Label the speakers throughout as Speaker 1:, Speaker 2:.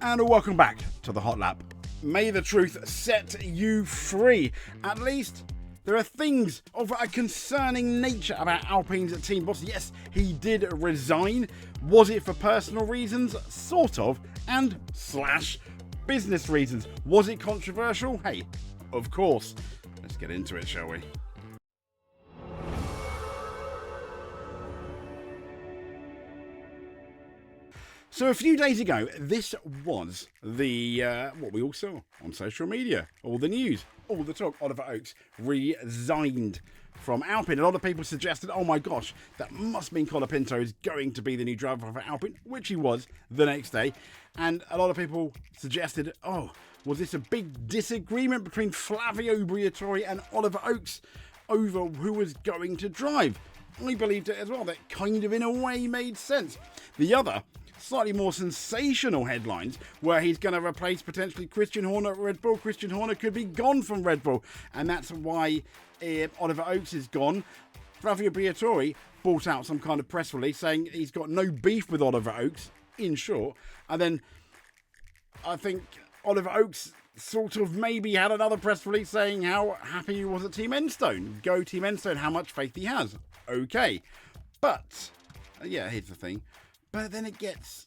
Speaker 1: And welcome back to the Hot Lap. May the truth set you free. At least there are things of a concerning nature about Alpine's team boss. Yes, he did resign. Was it for personal reasons? Sort of. And slash business reasons. Was it controversial? Hey, of course. Let's get into it, shall we? So a few days ago, this was the what we all saw on social media, all the news, all the talk. Oliver Oakes resigned from Alpine. A lot of people suggested, oh my gosh, that must mean Colapinto is going to be the new driver for Alpine, which he was the next day. And a lot of people suggested, oh, was this a big disagreement between Flavio Briatore and Oliver Oakes over who was going to drive? I believed it as well. That kind of in a way made sense. The other slightly more sensational headlines where he's going to replace potentially Christian Horner at Red Bull. Christian Horner could be gone from Red Bull, and that's why Oliver Oakes is gone. Flavio Briatore brought out some kind of press release saying he's got no beef with Oliver Oakes, in short. And then I think Oliver Oakes sort of maybe had another press release saying how happy he was at Team Enstone. Go Team Enstone, how much faith he has. Okay. But, yeah, here's the thing. But then it gets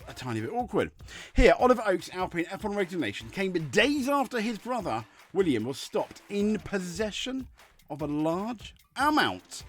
Speaker 1: a tiny bit awkward. Here, Oliver Oakes' Alpine F1 resignation came days after his brother, William, was stopped in possession of a large amount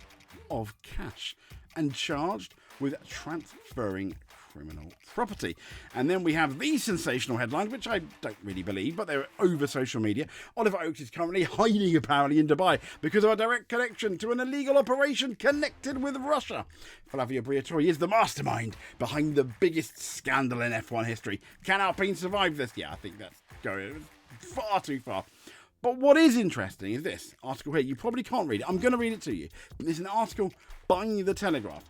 Speaker 1: of cash and charged with transferring criminal property. And then we have these sensational headlines, which I don't really believe, but they're over social media. Oliver Oakes is currently hiding apparently in Dubai because of a direct connection to an illegal operation connected with Russia. Flavio Briatore is the mastermind behind the biggest scandal in F1 history. Can Alpine survive this? Yeah, I think that's going far too far. But what is interesting is this article here. You probably can't read it. I'm going to read it to you. It's an article by the Telegraph.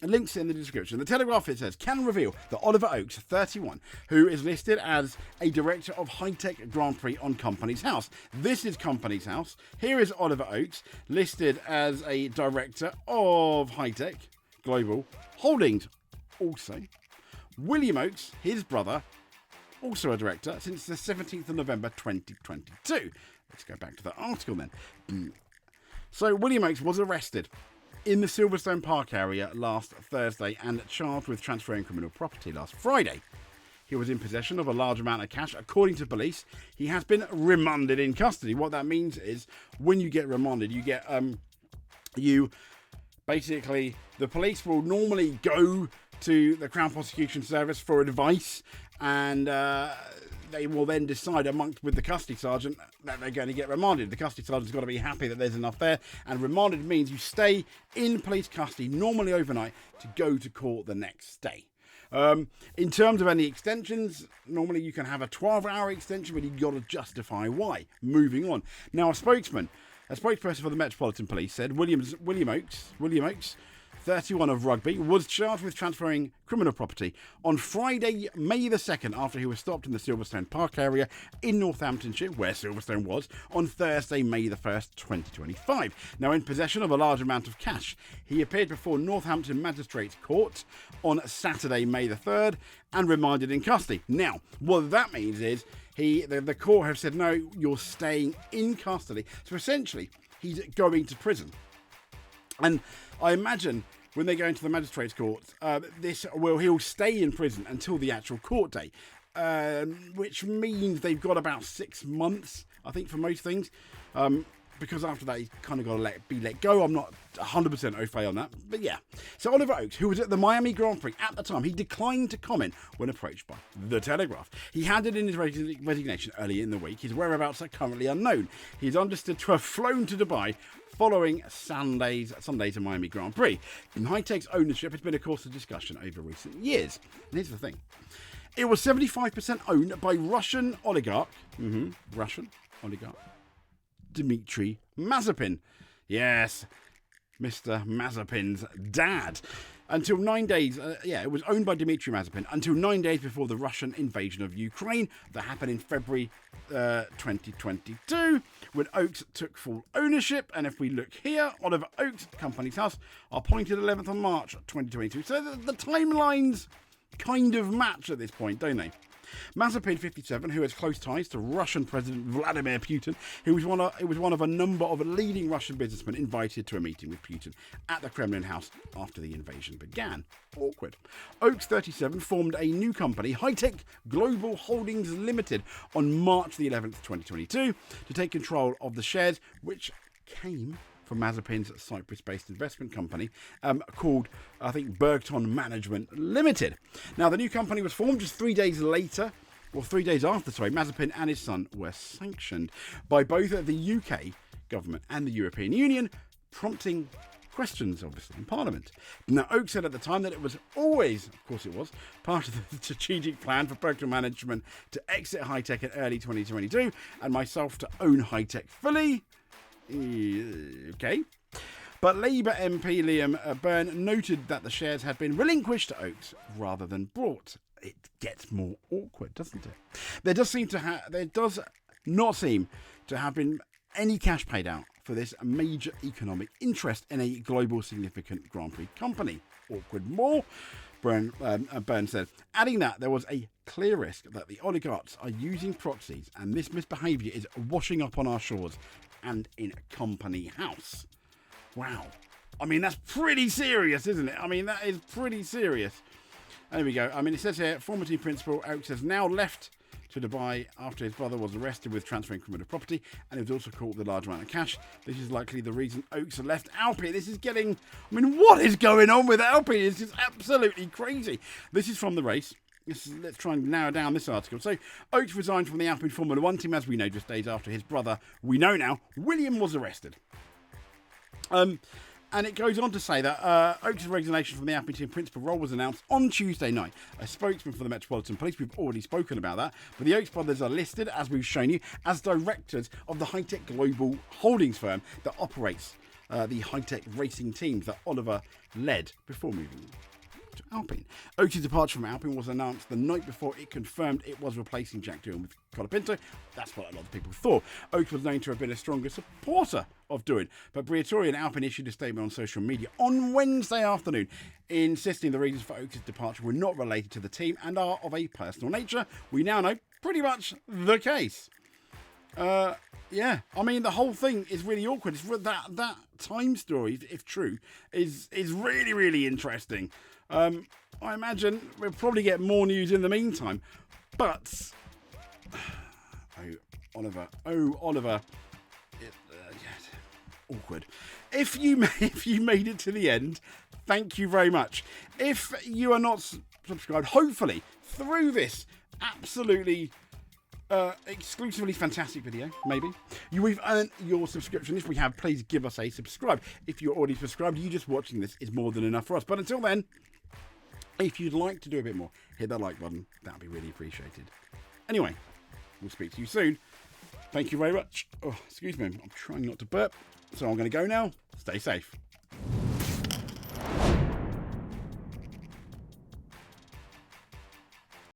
Speaker 1: Links in the description. The Telegraph, it says, can reveal that Oliver Oakes, 31, who is listed as a director of high-tech Grand Prix on Company's House. This is Company's House. Here is Oliver Oakes, listed as a director of high-tech Global Holdings. Also, William Oakes, his brother, also a director since the 17th of November 2022. Let's go back to the article then. So William Oakes was arrested in the Silverstone Park area last Thursday and charged with transferring criminal property last Friday. He was in possession of a large amount of cash. According to police, he has been remanded in custody. What that means is when you get remanded, you get basically the police will normally go to the Crown Prosecution Service for advice, and they will then decide with the custody sergeant that they're going to get remanded. The custody sergeant's got to be happy that there's enough there, and remanded means you stay in police custody, normally overnight, to go to court the next day. In terms of any extensions, normally you can have a 12-hour extension, but you've got to justify why. Moving on. Now, a spokesperson for the Metropolitan Police said William Oakes, 31 of Rugby, was charged with transferring criminal property on Friday, May the 2nd, after he was stopped in the Silverstone Park area in Northamptonshire, where Silverstone was, on Thursday, May the 1st, 2025. Now in possession of a large amount of cash. He appeared before Northampton Magistrates Court on Saturday, May the 3rd, and remanded in custody. Now, what that means is the court have said, no, you're staying in custody. So essentially, he's going to prison. And I imagine when they go into the magistrates' court, he'll stay in prison until the actual court date, which means they've got about 6 months, I think, for most things, because after that he's kind of got to be let go. I'm not 100% au fait on that, but yeah. So Oliver Oakes, who was at the Miami Grand Prix at the time, he declined to comment when approached by the Telegraph. He handed in his resignation earlier in the week. His whereabouts are currently unknown. He's understood to have flown to Dubai following Sunday's Miami Grand Prix. In High-Tech's ownership has been a course of discussion over recent years. And here's the thing. It was 75% owned by Russian oligarch, Dmitry Mazepin. Yes, Mr. Mazepin's dad. Until 9 days, it was owned by Dmitry Mazepin until 9 days before the Russian invasion of Ukraine that happened in February 2022, when Oakes took full ownership. And if we look here, Oliver Oakes, Company's House, appointed 11th of March 2022. So the timelines kind of match at this point, don't they? Mazepin 57, who has close ties to Russian President Vladimir Putin, who was one of a number of leading Russian businessmen invited to a meeting with Putin at the Kremlin House after the invasion began. Awkward. Oaks 37 formed a new company, High-Tech Global Holdings Limited, on March the 11th, 2022, to take control of the shares, which came from Mazepin's Cyprus-based investment company called, I think, Bergton Management Limited. Now, the new company was formed just 3 days later, or 3 days after, Mazepin and his son were sanctioned by both the UK government and the European Union, prompting questions, obviously, in Parliament. Now, Oak said at the time that it was always, of course it was, part of the strategic plan for Bergton Management to exit High-Tech in early 2022, and myself to own High-Tech fully. Okay. But Labour MP Liam Byrne noted that the shares had been relinquished to Oaks rather than bought. It gets more awkward, doesn't it? There does not seem to have been any cash paid out for this major economic interest in a global significant Grand Prix company. Awkward more, Byrne said, adding that there was a clear risk that the oligarchs are using proxies and this misbehaviour is washing up on our shores and in Company House. Wow. I mean, that's pretty serious, isn't it? I mean, that is pretty serious. There we go. I mean, it says here, former team principal Oaks has now left to Dubai after his brother was arrested with transferring criminal property, and he was also caught with a large amount of cash. This is likely the reason Oaks left Alpine. This is getting... I mean, what is going on with Alpine? It's just absolutely crazy. This is from the race. Let's try and narrow down this article. So, Oaks resigned from the Alpine Formula 1 team, as we know, just days after his brother, we know now, William, was arrested. And it goes on to say that Oaks' resignation from the Alpine team principal role was announced on Tuesday night. A spokesman for the Metropolitan Police, we've already spoken about that, but the Oaks brothers are listed, as we've shown you, as directors of the High-Tech Global Holdings firm that operates the High-Tech racing teams that Oliver led before moving to Alpine. Oaks' departure from Alpine was announced the night before it confirmed it was replacing Jack Doohan with Colapinto. That's what a lot of people thought. Oaks was known to have been a stronger supporter of Doohan, but Briatore and Alpine issued a statement on social media on Wednesday afternoon, insisting the reasons for Oaks' departure were not related to the team and are of a personal nature. We now know pretty much the case. Yeah, I mean, the whole thing is really awkward. It's that time story, if true, is really, really interesting. I imagine we'll probably get more news in the meantime. But, Oliver, yes, awkward. If you made it to the end, thank you very much. If you are not subscribed, hopefully through this absolutely exclusively fantastic video, maybe we've earned your subscription. If we have, please give us a subscribe. If you're already subscribed, you just watching this is more than enough for us. But until then, if you'd like to do a bit more, hit that like button. That'd be really appreciated. Anyway, we'll speak to you soon. Thank you very much. Oh, excuse me, I'm trying not to burp, so I'm going to go now. Stay safe.